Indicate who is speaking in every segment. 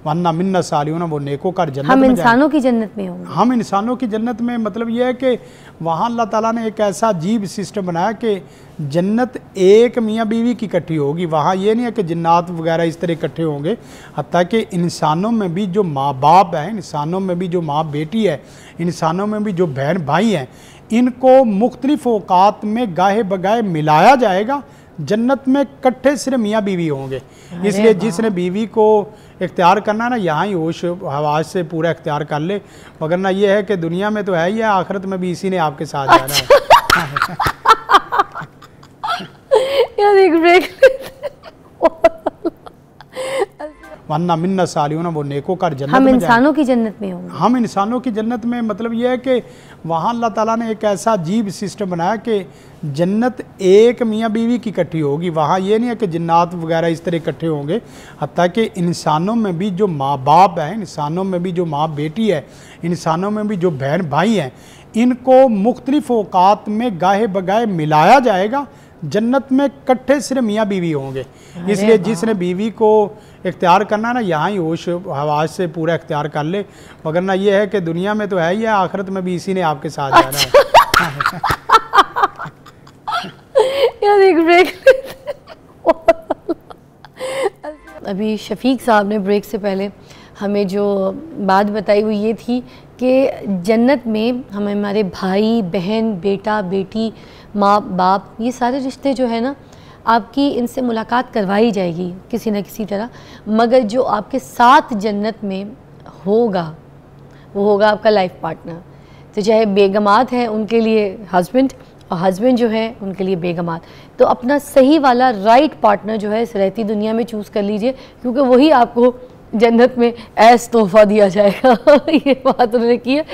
Speaker 1: वन्ना मिन्ना सालियून, वो नेकोकार जन्नत
Speaker 2: हम
Speaker 1: में
Speaker 2: इंसानों की जन्नत में होंगे।
Speaker 1: हम इंसानों की जन्नत में मतलब ये है कि वहाँ अल्लाह ताला ने एक ऐसा अजीब सिस्टम बनाया कि जन्नत एक मियाँ बीवी की इकट्ठी होगी। वहाँ ये नहीं है कि जन्नात वगैरह इस तरह इकट्ठे होंगे, हत्ता कि इंसानों में भी जो माँ बाप हैं, इंसानों में भी जो माँ बेटी है, इंसानों में भी जो बहन भाई हैं, इनको मुख्तलिफ औकात में गाहे बगाहे मिलाया जाएगा। जन्नत में इकट्ठे सिर्फ मियाँ बीवी होंगे। इसलिए जिसने बीवी को इख्तियार करना ना, यहाँ ही होश हवास से पूरा इख्तियार कर ले, मगर ना ये है कि दुनिया में तो है ही है, आखिरत में भी इसी ने आपके साथ जाना है।
Speaker 2: यार एक ब्रेक
Speaker 1: वन्ना मिन्ना सालियून, वो नेकोकार जन्नत
Speaker 2: हम
Speaker 1: में
Speaker 2: इंसानों की जन्नत में होंगे।
Speaker 1: हम इंसानों की जन्नत में मतलब ये है कि वहाँ अल्लाह ताला ने एक ऐसा अजीब सिस्टम बनाया कि जन्नत एक मियाँ बीवी की इकट्ठी होगी। वहाँ ये नहीं है कि जन्नात वगैरह इस तरह इकट्ठे होंगे, हत्ता कि इंसानों में भी जो माँ बाप हैं, इंसानों में भी जो माँ बेटी है, इंसानों में भी जो बहन भाई हैं, इनको मुख्तलिफ औकात में गाहे बगाहे मिलाया जाएगा। जन्नत में इकट्ठे सिर्फ मियाँ बीवी होंगे। इसलिए जिसने बीवी को इख्तियार करना ना, यहाँ ही होश हवास से पूरा इख्तियार कर ले, मगर ना ये है कि दुनिया में तो है ही है, आखिरत में भी इसी ने आपके साथ जाना है।
Speaker 2: यार एक ब्रेक अभी शफीक साहब ने ब्रेक से पहले हमें जो बात बताई वो ये थी कि जन्नत में हमें हमारे भाई बहन, बेटा बेटी, माँ बाप, ये सारे रिश्ते जो है ना, आपकी इनसे मुलाकात करवाई जाएगी किसी न किसी तरह, मगर जो आपके साथ जन्नत में होगा वो होगा आपका लाइफ पार्टनर। तो चाहे बेगमात हैं उनके लिए हस्बैंड, और हस्बैंड जो है उनके लिए बेगमात। तो अपना सही वाला राइट पार्टनर जो है इस रहती दुनिया में चूज़ कर लीजिए, क्योंकि वही आपको जन्नत में ऐस तोहफ़ा दिया जाएगा। ये बात उन्होंने की है।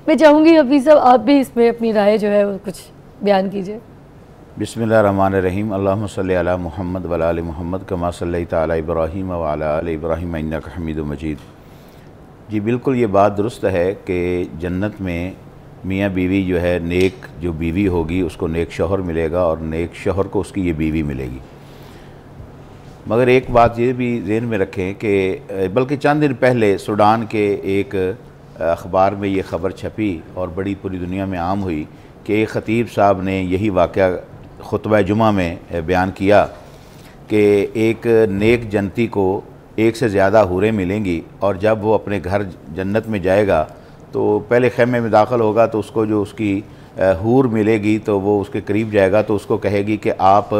Speaker 2: मैं चाहूँगी हफीज़ साहब आप भी इसमें अपनी राय जो है वो कुछ बयान कीजिए।
Speaker 3: बिस्मिल्लाहिर्रहमानिर्रहीम, अल्लाहुम्मा सल्ली अला मुहम्मद व अला आलि मुहम्मद कमा सल्लैता अला इब्राहीम व अला आलि इब्राहीम इन्नका हमीदुम मजीद। जी बिल्कुल ये बात दुरुस्त है कि जन्नत में मियाँ बीवी जो है, नेक जो बीवी होगी उसको नेक शौहर मिलेगा और नेक शौहर को उसकी ये बीवी मिलेगी। मगर एक बात ये भी ज़हन में रखें कि बल्कि चंद दिन पहले सूडान के एक अखबार में ये ख़बर छपी और बड़ी पूरी दुनिया में आम हुई कि ख़तीब साहब ने यही वाक़या खुतबा जुमा में बयान किया कि एक नेक जनती को एक से ज़्यादा हूरें मिलेंगी, और जब वो अपने घर जन्नत में जाएगा तो पहले ख़ैमे में दाखिल होगा तो उसको जो उसकी हूर मिलेगी तो वो उसके करीब जाएगा तो उसको कहेगी कि आप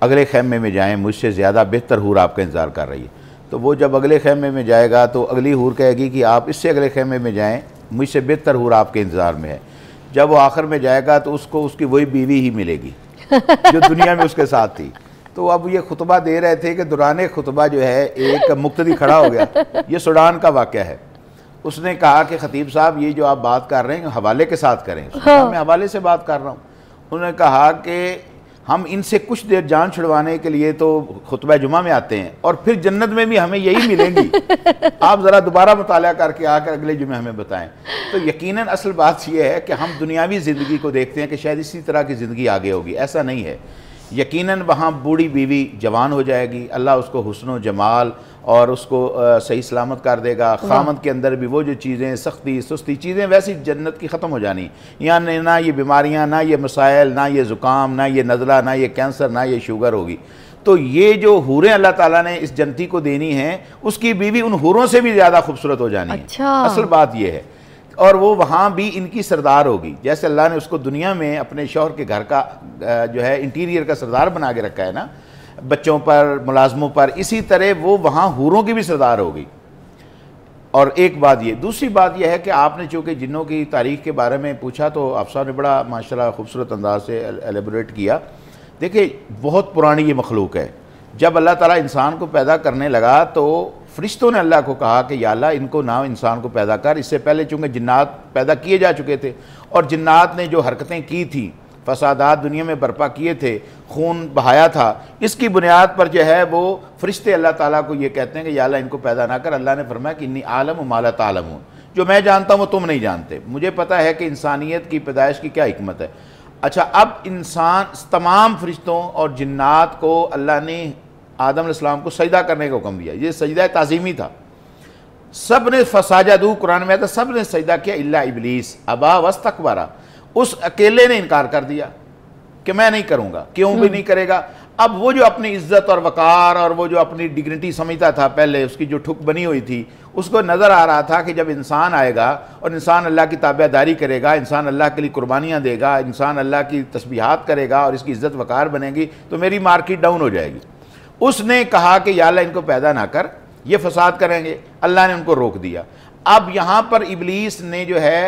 Speaker 3: अगले ख़ैमे में जाएं, मुझसे ज़्यादा बेहतर हूर आपका इंतज़ार कर रही है। तो वो जब अगले ख़ैमे में जाएगा तो अगली हूर कहेगी कि आप इससे अगले ख़ैमे में जाएं, मुझसे बेहतर हूर आपके इंतज़ार में है। जब वो आखिर में जाएगा तो उसको उसकी वही बीवी ही मिलेगी जो दुनिया में उसके साथ थी। तो अब ये खुतबा दे रहे थे कि दौरान खुतबा जो है एक मुक्तदी खड़ा हो गया। ये सूडान का वाक़या है। उसने कहा कि ख़तीब साहब ये जो आप बात कर रहे हैं हवाले के साथ करें। हाँ। मैं हवाले से बात कर रहा हूँ। उन्होंने कहा कि हम इनसे कुछ देर जान छुड़वाने के लिए तो खुतबा जुमा में आते हैं और फिर जन्नत में भी हमें यही मिलेंगी। आप ज़रा दोबारा मुताला करके आकर अगले जुमे हमें बताएं। तो यकीनन असल बात यह है कि हम दुनियावी ज़िंदगी को देखते हैं कि शायद इसी तरह की ज़िंदगी आगे होगी, ऐसा नहीं है। यकीनन वहाँ बूढ़ी बीवी जवान हो जाएगी, अल्लाह उसको हुस्न जमाल और उसको सही सलामत कर देगा। खामद के अंदर भी वो जो चीज़ें सख्ती सुस्ती चीज़ें वैसी जन्नत की ख़त्म हो जानी। यानी ना ये बीमारियाँ, ना ये मसाइल, ना ये ज़ुकाम, ना ये नज़ला, ना ये कैंसर, ना ये शुगर होगी। तो ये जो हूरें अल्लाह ताला ने इस जनती को देनी है उसकी बीवी उन हूरों से भी ज़्यादा खूबसूरत हो जानी है। असल बात यह है। और वो वहाँ भी इनकी सरदार होगी। जैसे अल्लाह ने उसको दुनिया में अपने शौहर के घर का जो है इंटीरियर का सरदार बना के रखा है ना, बच्चों पर, मुलाजमों पर, इसी तरह वो वहाँ हूरों की भी सरदार होगी। और एक बात ये, दूसरी बात यह है कि आपने चूँकि जिन्नों की तारीख़ के बारे में पूछा तो आप साहब ने बड़ा माशाल्लाह खूबसूरत अंदाज से एलेबोरेट किया। देखिए बहुत पुरानी ये मखलूक है। जब अल्लाह ताला इंसान को पैदा करने लगा तो फरिश्तों ने अल्लाह को कहा कि या अल्लाह इनको ना इंसान को पैदा कर। इससे पहले चूँकि जिन्नात पैदा किए जा चुके थे और जिन्नात ने जो हरकतें की थी, फसादात दुनिया में बर्पा किए थे, खून बहाया था, इसकी बुनियाद पर जो है वो फरिश्ते अल्लाह ताला को ये कहते हैं कि या अल्लाह इनको पैदा ना कर। अल्लाह ने फरमाया कि इन्नी आलम मा ला तालमून, जो मैं जानता हूँ वो तुम नहीं जानते। मुझे पता है कि इंसानियत की पैदाइश की क्या हिकमत है। अच्छा, अब इंसान तमाम फरिश्तों और जिन्नात को अल्लाह ने आदम अलैहिस्सलाम को सजदा करने का हुक्म दिया। ये सजदा ताज़ीमी था। सब ने फसाजदू, कुरान में आता सब ने सजदा किया इल्ला इबलीस अबा वस्तकबरा, उस अकेले ने इनकार कर दिया कि मैं नहीं करूंगा। क्यों भी नहीं करेगा? अब वो जो अपनी इज्जत और वकार और वो जो अपनी डिग्निटी समझता था पहले, उसकी जो ठुक बनी हुई थी, उसको नज़र आ रहा था कि जब इंसान आएगा और इंसान अल्लाह की ताबेदारी करेगा, इंसान अल्लाह के लिए कुर्बानियाँ देगा, इंसान अल्लाह की तस्बीहात करेगा और इसकी इज्जत वकार बनेगी, तो मेरी मार्केट डाउन हो जाएगी। उसने कहा कि या अल्लाह इनको पैदा ना कर, ये फसाद करेंगे। अल्लाह ने उनको रोक दिया। अब यहाँ पर इबलीस ने जो है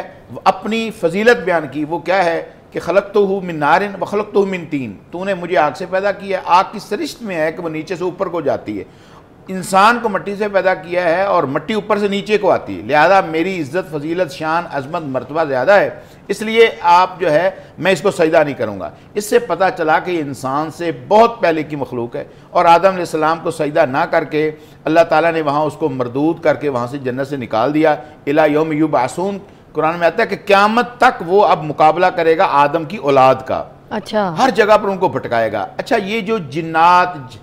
Speaker 3: अपनी फजीलत बयान की। वो क्या है कि खलक़तहू मिन नारिन व खलक़तहू मिन तीन, तूने मुझे आग से पैदा किया। आग की सरिश्त में है कि वो नीचे से ऊपर को जाती है। इंसान को मिट्टी से पैदा किया है और मिट्टी ऊपर से नीचे को आती है, लिहाजा मेरी इज्जत, फजीलत, शान, अजमत, मर्तबा ज़्यादा है, इसलिए आप जो है मैं इसको सजदा नहीं करूँगा। इससे पता चला कि इंसान से बहुत पहले की मखलूक है और आदम अलैहिस्सलाम को सजदा ना करके अल्लाह ताला ने वहाँ उसको मरदूद करके वहाँ से जन्नत से निकाल दिया। इला यौम युबअसून, कुरान में आता है कि क़यामत तक वो अब मुकाबला करेगा आदम की औलाद का।
Speaker 2: अच्छा,
Speaker 3: हर जगह पर उनको भटकाएगा। अच्छा, ये जो जिन्नात,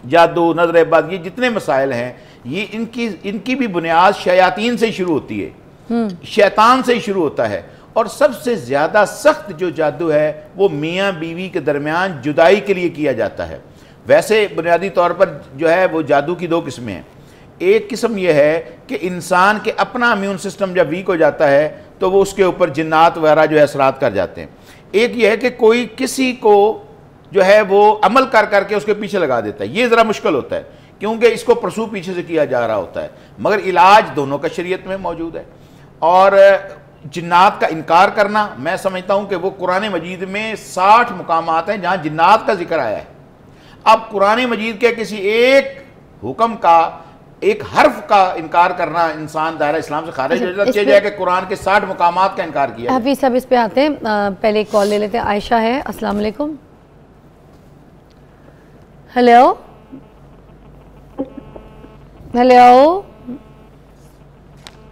Speaker 3: जादू, नजर-ए-बद, ये जितने मसाइल हैं, ये इनकी भी बुनियाद शयातीन से ही शुरू होती है, शैतान से ही शुरू होता है। और सबसे ज़्यादा सख्त जो जादू है वो मियाँ बीवी के दरमियान जुदाई के लिए किया जाता है। वैसे बुनियादी तौर पर जो है वो जादू की दो किस्में हैं। एक किस्म यह है कि इंसान के अपना इम्यून सिस्टम जब वीक हो जाता है तो वो उसके ऊपर जिन्नात वगैरह जो है असरात कर जाते हैं। एक यह है कि कोई किसी को जो है वो अमल कर करके उसके पीछे लगा देता है। ये ज़रा मुश्किल होता है क्योंकि इसको प्रसूव पीछे से किया जा रहा होता है, मगर इलाज दोनों का शरीयत में मौजूद है। और जिन्नात का इनकार करना, मैं समझता हूँ कि वो कुरान मजीद में 60 मुकामात हैं जहाँ जिन्नात का जिक्र आया है। अब कुरान मजीद के किसी एक हुक्म का, एक हर्फ का इनकार करना इंसान दायरा इस्लाम से खारिज हो जाता है कि कुरान के 60 मुकामात का इनकार किया।
Speaker 2: हाफिज साहब इस पे आते हैं, पहले कॉल ले लेते हैं। आयशा है, अस्सलाम वालेकुम। हेलो हेलो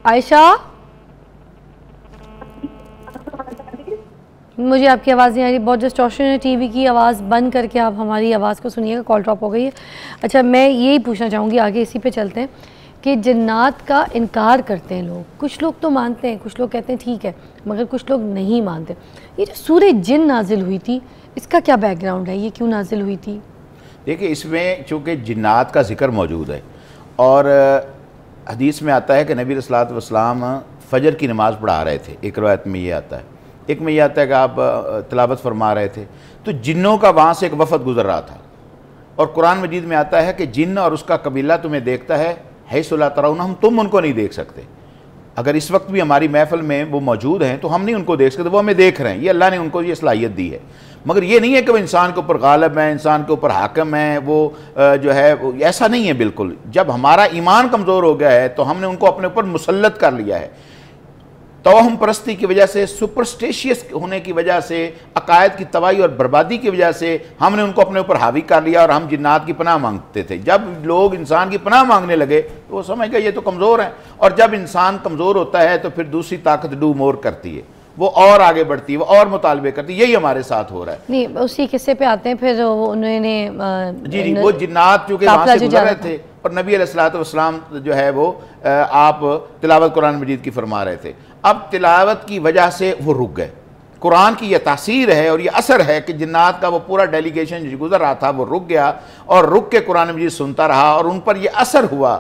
Speaker 2: आयशा, मुझे आपकी आवाज़ नहीं आ रही, बहुत डिस्टॉर्शन है। टीवी की आवाज़ बंद करके आप हमारी आवाज़ को सुनिएगा, कॉल ड्रॉप हो गई है। अच्छा, मैं यही पूछना चाहूँगी, आगे इसी पे चलते हैं कि जिन्नात का इनकार करते हैं लोग। कुछ लोग तो मानते हैं, कुछ लोग कहते हैं ठीक है, मगर कुछ लोग नहीं मानते। ये जो सूरह जिन नाजिल हुई थी, इसका क्या बैकग्राउंड है, ये क्यों नाजिल हुई थी?
Speaker 3: देखिए, इसमें चूँकि जिन्नात का जिक्र मौजूद है और हदीस में आता है कि नबी सल्लल्लाहु अलैहि वसल्लम फ़जर की नमाज़ पढ़ा रहे थे। एक रवायत में ये आता है, एक में ये आता है कि आप तिलावत फरमा रहे थे, तो जिन्नों का वहाँ से एक वफ़द गुजर रहा था। और कुरान मजीद में आता है कि जिन्न और उसका कबीला तुम्हें देखता है सुला तराउनहुम, तुम उनको नहीं देख सकते। अगर इस वक्त भी हमारी महफिल में वो मौजूद हैं तो हम नहीं उनको देख सकते, वो हमें देख रहे हैं। ये अल्लाह ने उनको ये सलाहियत दी है, मगर ये नहीं है कि वो इंसान के ऊपर गालिब है, इंसान के ऊपर हाकिम है, वो जो है वो ऐसा नहीं है बिल्कुल। जब हमारा ईमान कमज़ोर हो गया है तो हमने उनको अपने ऊपर मुसल्लत कर लिया है। तोहम परस्ती की वजह से, सुपरस्टिशियस होने की वजह से, अकायद की तबाही और बर्बादी की वजह से हमने उनको अपने ऊपर हावी कर लिया और हम जिन्नात की पनाह मांगते थे। जब लोग इंसान की पनाह मांगने लगे तो वो समझ गए ये तो कमज़ोर हैं, और जब इंसान कमज़ोर होता है तो फिर दूसरी ताकत डू मोर करती है, वो और आगे बढ़ती है, वो और मुतालबे करती है। यही हमारे साथ हो रहा है।
Speaker 2: नहीं, उसी किस्से पे आते हैं फिर उन्होंने
Speaker 3: जी वो जिन्नात चूँकि वहाँ से गुजर रहे थे और नबी अलैहिस्सलातु वस्सलाम जो है वो आप तिलावत कुरान मजीद की फरमा रहे थे। अब तिलावत की वजह से वो रुक गए। कुरान की यह तासीर है और ये असर है कि जिन्नात का वो पूरा डेलीगेशन जो गुजर रहा था वो रुक गया और रुक के कुरान मजीद सुनता रहा और उन पर यह असर हुआ।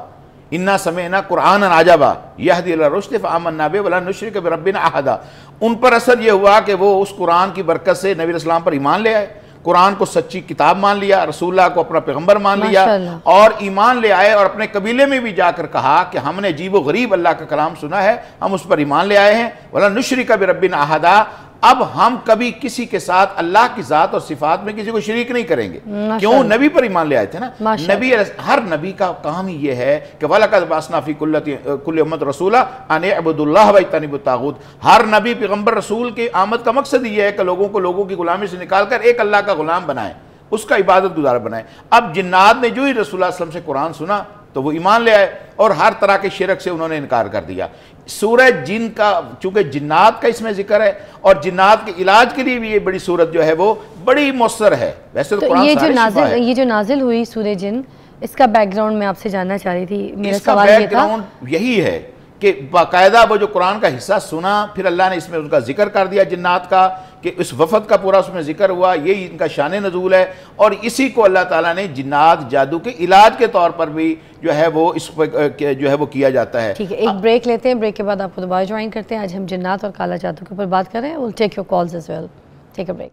Speaker 3: इन्ना समेना कुरान अजाबा यहदी इला रुश्द फआमन्ना बिही वलन नुश्रिक बिरब्बिना अहदा। उन पर असर यह हुआ कि वो उस कुरान की बरकत से नबी अलैहिस्सलाम पर ईमान ले आए, कुरान को सच्ची किताब मान लिया, रसूलुल्लाह को अपना पैगंबर मान लिया और ईमान ले आए। और अपने कबीले में भी जाकर कहा कि हमने अजीब व गरीब अल्लाह का कलाम सुना है, हम उस पर ईमान ले आए हैं। वला नुश्रिक बिरब्बिना अहदा, अब हम कभी किसी के साथ अल्लाह की ज़ात और सिफात में किसी को शरीक नहीं करेंगे। क्यों? नबी पर ईमान ले आए थे ना। नबी, हर नबी का काम ही ये है कि वलक़द बअसना फ़ी कुल्लि उम्मत रसूला अन इअ्बुदुल्लाह व इज्तनिबुत ताग़ूत। हर नबी पैगंबर रसूल की आमद का मकसद ये है कि लोगों को लोगों की गुलामी से निकाल कर एक अल्लाह का गुलाम बनाए, उसका इबादत गुजार बनाए। अब जिन्नात ने जो ही रसूलुल्लाह सल्लल्लाहु अलैहि वसल्लम से कुरान सुना तो वो ईमान ले आए और हर तरह के शिरक से उन्होंने इनकार कर दिया। सूरह जिन का चूँकि जिन्नात का इसमें जिक्र है और जिन्नात के इलाज के लिए भी ये बड़ी सूरत जो है वो बड़ी मौसर है। वैसे तो
Speaker 2: ये जो नाजिल हुई सूरह जिन, इसका बैकग्राउंड मैं आपसे जानना चाह रही थी, मेरा
Speaker 3: इसका
Speaker 2: सवाल ये था।
Speaker 3: बैकग्राउंड यही है कि बाकायदा वो जो कुरान का हिस्सा सुना, फिर अल्लाह ने इसमें उनका जिक्र कर दिया जिन्नात का, कि इस वफद का पूरा उसमें जिक्र हुआ, यही इनका शान नज़ूल है। और इसी को अल्लाह ताला ने जिन्नात जादू के इलाज के तौर पर भी जो है वो इस जो है वो किया जाता है।
Speaker 2: ठीक है, एक ब्रेक लेते हैं, ब्रेक के बाद आपको दोबारा ज्वाइन करते हैं। आज हम जिन्नात और काला जादू के ऊपर बात कर रहे हैं। Will take your calls as well. Take a break.